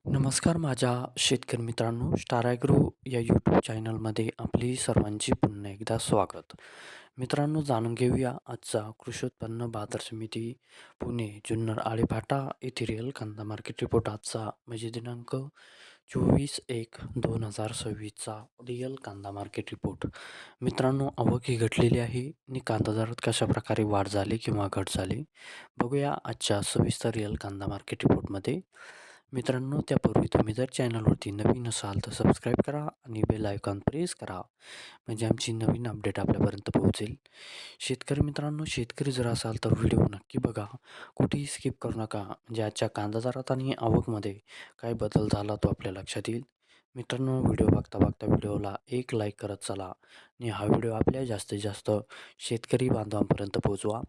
नमस्कार माझ्या शेतकरी मित्रांनो, स्टार ॲग्रो या यूट्यूब चॅनलमध्ये आपली सर्वांची पुन्हा एकदा स्वागत. मित्रांनो, जाणून घेऊया आजचा कृषी उत्पन्न बाजार समिती पुणे जुन्नर आळेफाटा येथे रिअल कांदा मार्केट रिपोर्ट आजचा म्हणजे दिनांक 24/1/2026चा रिअल कांदा मार्केट रिपोर्ट. मित्रांनो, आवक ही घटलेली आहे आणि कांदा दरात कशाप्रकारे वाढ झाली किंवा घट झाली बघूया आजच्या सविस्तर रिअल कांदा मार्केट रिपोर्टमध्ये. मित्रांनो, त्यापूर्वी तुम्ही जर चॅनलवरती नवीन असाल तर सबस्क्राईब करा आणि बेल आयकॉन प्रेस करा म्हणजे आमची नवीन अपडेट आपल्यापर्यंत पोहोचेल. शेतकरी मित्रांनो, शेतकरी जर असाल तर व्हिडिओ नक्की बघा, कुठेही स्किप करू नका म्हणजे आजच्या कांदा दरात आणि आवकमध्ये काय बदल झाला तो आपल्या लक्षात येईल. मित्रांनो, व्हिडिओ बघता बघता व्हिडिओला एक लाईक करत चला आणि हा व्हिडिओ आपल्या जास्तीत जास्त शेतकरी बांधवांपर्यंत पोहोचवा.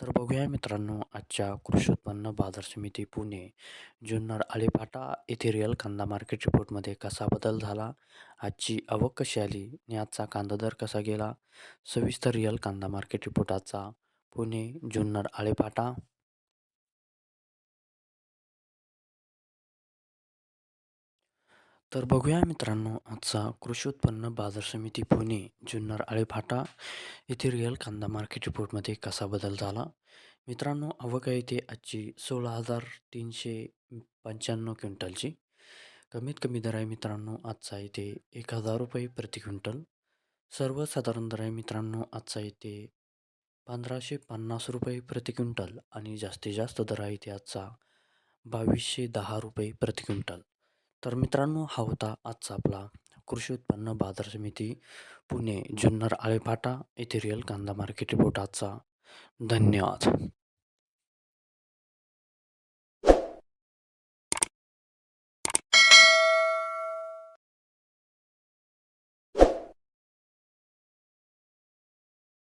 तर बघूया मित्रांनो, आजच्या कृषी उत्पन्न बाजार समिती पुणे जुन्नर आळेफाटा येथे रिअल कांदा मार्केट रिपोर्टमध्ये कसा बदल झाला, आजची आवक कशी आली आणि आजचा कांदा दर कसा गेला. सविस्तर रिअल कांदा मार्केट रिपोर्ट आजचा पुणे जुन्नर आळेफाटा. तर बघूया मित्रांनो, आजचा कृषी उत्पन्न बाजार समिती पुणे जुन्नर आळेफाटा येथे रिअल कांदा मार्केट रिपोर्टमध्ये कसा बदल झाला. मित्रांनो, आवक आहे ते आजची 16,395 क्विंटलची. कमीत कमी दर आहे मित्रांनो आजचा इथे 1,000 रुपये प्रति क्विंटल. सर्वसाधारण दर आहे मित्रांनो आजचा इथे 1,550 रुपये प्रति क्विंटल आणि जास्तीत जास्त दर आहे इथे आजचा 2,210 रुपये प्रति क्विंटल. तर मित्रांनो, हा होता आजचा आपला कृषी उत्पन्न बाजार समिती पुणे जुन्नर आळेफाटा येथे रिअल कांदा मार्केट रिपोर्ट आजचा. धन्यवाद.